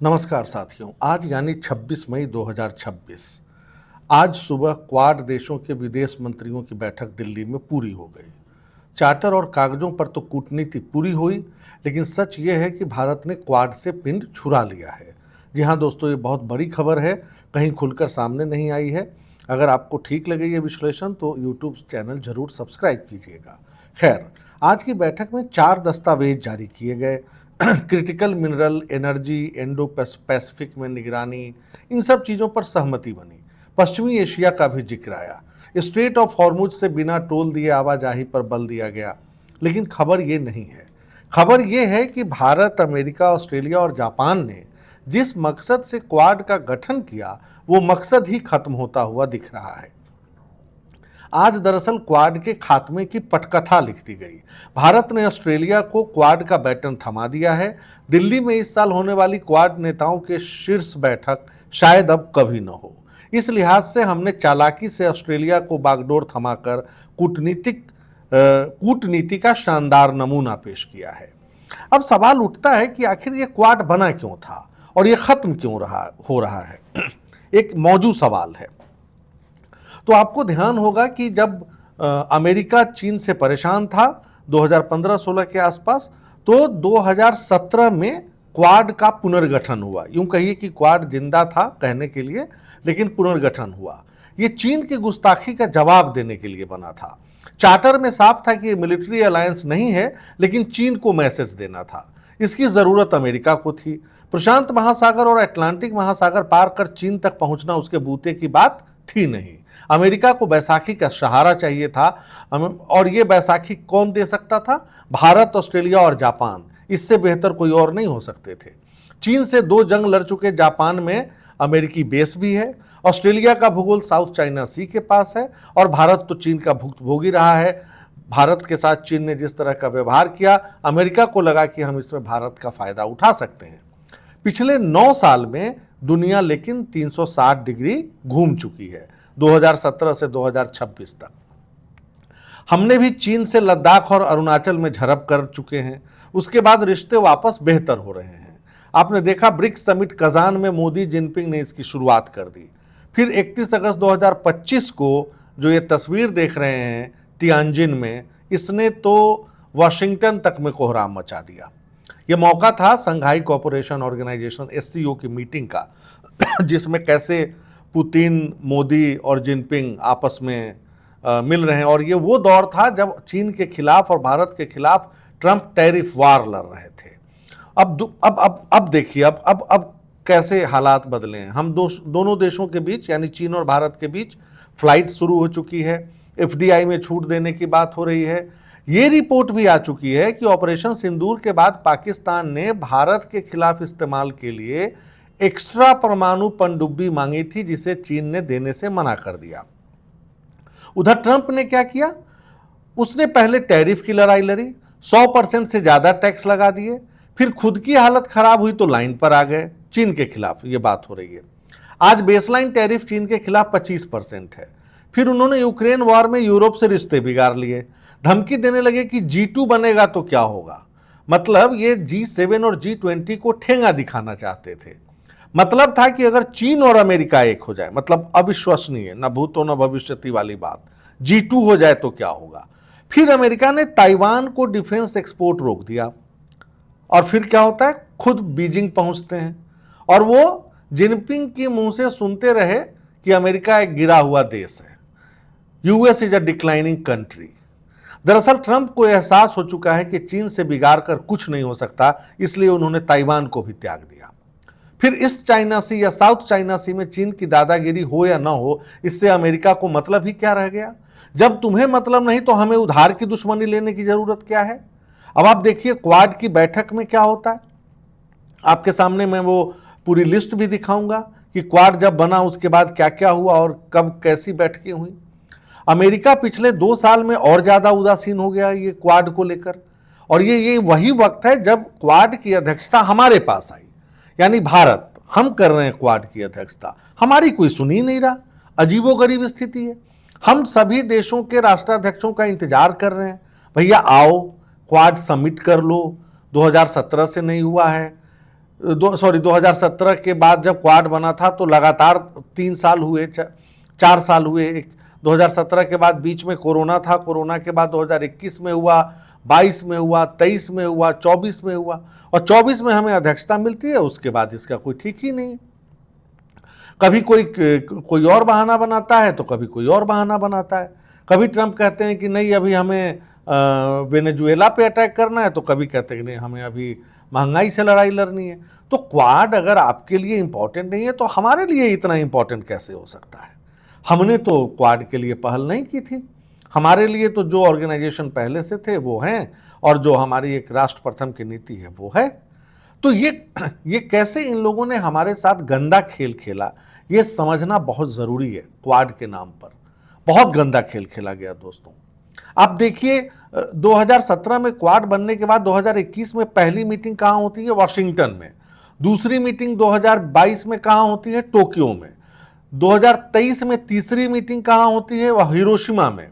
नमस्कार साथियों, आज यानी 26 मई 2026 आज सुबह क्वाड देशों के विदेश मंत्रियों की बैठक दिल्ली में पूरी हो गई। चार्टर और कागजों पर तो कूटनीति पूरी हुई, लेकिन सच ये है कि भारत ने क्वाड से पिंड छुड़ा लिया है। जी हाँ दोस्तों, ये बहुत बड़ी खबर है, कहीं खुलकर सामने नहीं आई है। अगर आपको ठीक लगे ये विश्लेषण तो यूट्यूब चैनल जरूर सब्सक्राइब कीजिएगा। खैर, आज की बैठक में 4 दस्तावेज जारी किए गए। Critical mineral, energy, Indo Pacific में निगरानी, इन सब चीज़ों पर सहमति बनी। पश्चिमी एशिया का भी जिक्र आया। स्ट्रेट ऑफ हॉर्मुज से बिना टोल दिए आवाजाही पर बल दिया गया। लेकिन खबर ये नहीं है। खबर ये है कि भारत, अमेरिका, ऑस्ट्रेलिया और जापान ने जिस मकसद से क्वाड का गठन किया, वो मकसद ही खत्म होता हुआ दिख रहा है। आज दरअसल क्वाड के खात्मे की पटकथा लिख दी गई। भारत ने ऑस्ट्रेलिया को क्वाड का बैटन थमा दिया है। दिल्ली में इस साल होने वाली क्वाड नेताओं के शीर्ष बैठक शायद अब कभी न हो। इस लिहाज से हमने चालाकी से ऑस्ट्रेलिया को बागडोर थमाकर कूटनीति का शानदार नमूना पेश किया है। अब सवाल उठता है कि आखिर ये क्वाड बना क्यों था और ये खत्म क्यों हो रहा है। एक मौजू सवाल है। तो आपको ध्यान होगा कि जब अमेरिका चीन से परेशान था 2015-16 के आसपास, तो 2017 में क्वाड का पुनर्गठन हुआ। यूं कहिए कि क्वाड जिंदा था कहने के लिए, लेकिन पुनर्गठन हुआ। ये चीन की गुस्ताखी का जवाब देने के लिए बना था। चार्टर में साफ था कि ये मिलिट्री अलायंस नहीं है, लेकिन चीन को मैसेज देना था। इसकी जरूरत अमेरिका को थी। प्रशांत महासागर और अटलांटिक महासागर पार कर चीन तक पहुंचना उसके बूते की बात थी नहीं। अमेरिका को बैसाखी का सहारा चाहिए था, और ये बैसाखी कौन दे सकता था? भारत, ऑस्ट्रेलिया और जापान। इससे बेहतर कोई और नहीं हो सकते थे। चीन से 2 जंग लड़ चुके जापान में अमेरिकी बेस भी है। ऑस्ट्रेलिया का भूगोल साउथ चाइना सी के पास है, और भारत तो चीन का भुक्तभोगी रहा है। भारत के साथ चीन ने जिस तरह का व्यवहार किया, अमेरिका को लगा कि हम इसमें भारत का फायदा उठा सकते हैं। पिछले 9 साल में दुनिया लेकिन 360 डिग्री घूम चुकी है, 2017 से 2026 तक। हमने भी चीन से लद्दाख और अरुणाचल में झड़प कर चुके हैं। उसके बाद रिश्ते वापस बेहतर हो रहे हैं। आपने देखा, ब्रिक्स समिट कजान में मोदी जिनपिंग ने इसकी शुरुआत कर दी। फिर 31 अगस्त 2025 को जो ये तस्वीर देख रहे हैं तियानजिन में, इसने तो वाशिंगटन तक में कोहराम मचा दिया। यह मौका था संघाई कोऑपरेशन ऑर्गेनाइजेशन SCO की मीटिंग का, जिसमें कैसे पुतिन, मोदी और जिनपिंग आपस में मिल रहे हैं। और ये वो दौर था जब चीन के खिलाफ और भारत के खिलाफ ट्रंप टैरिफ वार लड़ रहे थे। अब देखिए, अब कैसे हालात बदले हैं। हम दोनों देशों के बीच, यानी चीन और भारत के बीच फ्लाइट शुरू हो चुकी है। FDI में छूट देने की बात हो रही है। ये रिपोर्ट भी आ चुकी है कि ऑपरेशन सिंदूर के बाद पाकिस्तान ने भारत के खिलाफ इस्तेमाल के लिए एक्स्ट्रा परमाणु पनडुब्बी मांगी थी, जिसे चीन ने देने से मना कर दिया। उधर ट्रंप ने क्या किया? उसने पहले टैरिफ की लड़ाई लड़ी, 100% से ज्यादा टैक्स लगा दिए। फिर खुद की हालत खराब हुई तो लाइन पर आ गए चीन के खिलाफ। ये बात हो रही है। आज बेसलाइन टैरिफ चीन के खिलाफ 25% है। फिर उन्होंने यूक्रेन वॉर में यूरोप से रिश्ते बिगाड़ लिए। धमकी देने लगे कि G2 बनेगा तो क्या होगा। मतलब ये G7 और G20 को ठेंगा दिखाना चाहते थे। मतलब था कि अगर चीन और अमेरिका एक हो जाए, मतलब अविश्वसनीय, न भूतो न भविष्यति वाली बात, G2 हो जाए तो क्या होगा। फिर अमेरिका ने ताइवान को डिफेंस एक्सपोर्ट रोक दिया, और फिर क्या होता है, खुद बीजिंग पहुंचते हैं, और वो जिनपिंग के मुंह से सुनते रहे कि अमेरिका एक गिरा हुआ देश है, US is a declining country. दरअसल ट्रंप को एहसास हो चुका है कि चीन से बिगाड़ कर कुछ नहीं हो सकता, इसलिए उन्होंने ताइवान को भी त्याग दिया। फिर ईस्ट चाइना सी या साउथ चाइना सी में चीन की दादागिरी हो या ना हो, इससे अमेरिका को मतलब ही क्या रह गया। जब तुम्हें मतलब नहीं तो हमें उधार की दुश्मनी लेने की जरूरत क्या है। अब आप देखिए क्वाड की बैठक में क्या होता है। आपके सामने मैं वो पूरी लिस्ट भी दिखाऊंगा कि क्वाड जब बना उसके बाद क्या क्या हुआ और कब कैसी बैठकें हुई। अमेरिका पिछले 2 साल में और ज्यादा उदासीन हो गया ये क्वाड को लेकर, और ये वही वक्त है जब क्वाड की अध्यक्षता हमारे पास आई, यानी भारत, हम कर रहे हैं क्वाड की अध्यक्षता। हमारी कोई सुन ही नहीं रहा। अजीबोगरीब स्थिति है। हम सभी देशों के राष्ट्राध्यक्षों का इंतजार कर रहे हैं, भैया आओ क्वाड समिट कर लो, 2017 से नहीं हुआ है। 2017 के बाद जब क्वाड बना था तो लगातार 3 साल हुए, 4 साल हुए। 2017 के बाद बीच में कोरोना था, कोरोना के बाद 2021 में हुआ, 22 में हुआ, 23 में हुआ, 24 में हुआ, और 24 में हमें अध्यक्षता मिलती है। उसके बाद इसका कोई ठीक ही नहीं। कभी कोई और बहाना बनाता है तो कभी कोई और बहाना बनाता है। कभी ट्रंप कहते हैं कि नहीं अभी हमें वेनेजुएला पे अटैक करना है, तो कभी कहते हैं कि नहीं हमें अभी महंगाई से लड़ाई लड़नी है। तो क्वाड अगर आपके लिए इंपॉर्टेंट नहीं है तो हमारे लिए इतना इंपॉर्टेंट कैसे हो सकता है? हमने तो क्वाड के लिए पहल नहीं की थी। हमारे लिए तो जो ऑर्गेनाइजेशन पहले से थे वो हैं, और जो हमारी एक राष्ट्र प्रथम की नीति है वो है। तो ये कैसे इन लोगों ने हमारे साथ गंदा खेल खेला, ये समझना बहुत ज़रूरी है। क्वाड के नाम पर बहुत गंदा खेल खेला गया दोस्तों। आप देखिए 2017 में क्वाड बनने के बाद 2021 में पहली मीटिंग कहाँ होती है? वाशिंगटन में। दूसरी मीटिंग 2022 में कहाँ होती है? टोक्यो में। 2023 में तीसरी मीटिंग कहाँ होती है? वह हिरोशिमा में।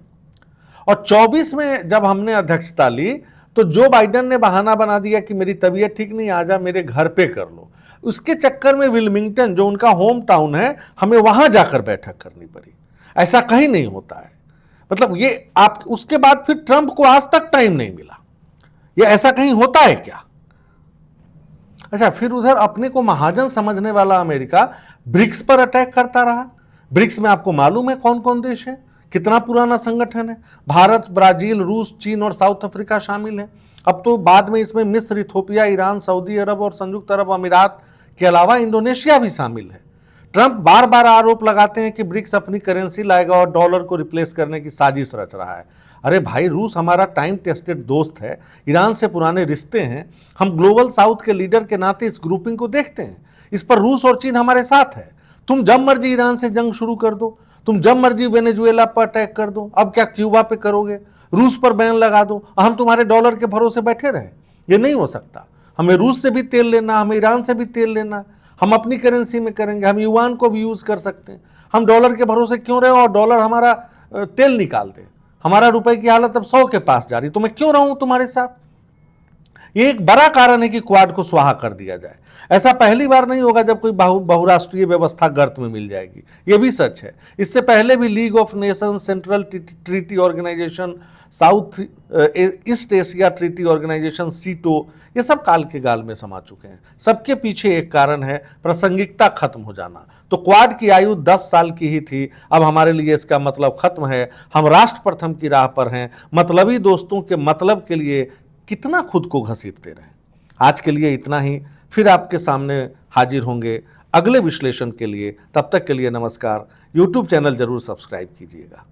और 24 में जब हमने अध्यक्षता ली तो जो बाइडेन ने बहाना बना दिया कि मेरी तबीयत ठीक नहीं, आजा मेरे घर पे कर लो। उसके चक्कर में विल्मिंगटन, जो उनका होम टाउन है, हमें वहां जाकर बैठक करनी पड़ी। ऐसा कहीं नहीं होता है। मतलब ये आप उसके बाद फिर ट्रंप को आज तक टाइम नहीं मिला। ये ऐसा कहीं होता है क्या? अच्छा, फिर उधर अपने को महाजन समझने वाला अमेरिका ब्रिक्स पर अटैक करता रहा। ब्रिक्स में आपको मालूम है कौन कौन देश है, कितना पुराना संगठन है। भारत, ब्राजील, रूस, चीन और साउथ अफ्रीका शामिल है। अब तो बाद में इसमें मिस्र, इथोपिया, ईरान, सऊदी अरब और संयुक्त अरब अमीरात के अलावा इंडोनेशिया भी शामिल है। ट्रंप बार बार आरोप लगाते हैं कि ब्रिक्स अपनी करेंसी लाएगा और डॉलर को रिप्लेस करने की साजिश रच रहा है। अरे भाई, रूस हमारा टाइम टेस्टेड दोस्त है, ईरान से पुराने रिश्ते हैं। हम ग्लोबल साउथ के लीडर के नाते इस ग्रुपिंग को देखते हैं। इस पर रूस और चीन हमारे साथ है। तुम जब मर्जी ईरान से जंग शुरू कर दो, तुम जब मर्जी वेनेजुएला पर अटैक कर दो। अब क्या क्यूबा पे करोगे? रूस पर बैन लगा दो, हम तुम्हारे डॉलर के भरोसे बैठे रहे? ये नहीं हो सकता। हमें रूस से भी तेल लेना, हमें ईरान से भी तेल लेना, हम अपनी करेंसी में करेंगे। हम युआन को भी यूज कर सकते हैं। हम डॉलर के भरोसे क्यों रहे और डॉलर हमारा तेल निकाल दे? हमारा रुपए की हालत अब 100 के पास जा रही, तो मैं क्यों रहूं तुम्हारे साथ? ये एक बड़ा कारण है कि क्वाड को स्वाहा कर दिया जाए। ऐसा पहली बार नहीं होगा जब कोई बहुराष्ट्रीय व्यवस्था गर्त में मिल जाएगी। ये भी सच है। इससे पहले भी League of Nations, Central Treaty Organization, South East Asia Treaty Organization, SEATO, ये सब काल के गाल में समा चुके हैं। सबके पीछे एक कारण है प्रासंगिकता खत्म हो जाना। तो क्वाड की आयु 10 साल की ही थी, अब हमारे लिए इसका मतलब खत्म है। हम राष्ट्र प्रथम की राह पर हैं। मतलबी दोस्तों के मतलब के लिए कितना खुद को घसीटते रहें। आज के लिए इतना ही। फिर आपके सामने हाजिर होंगे अगले विश्लेषण के लिए। तब तक के लिए नमस्कार। यूट्यूब चैनल जरूर सब्सक्राइब कीजिएगा।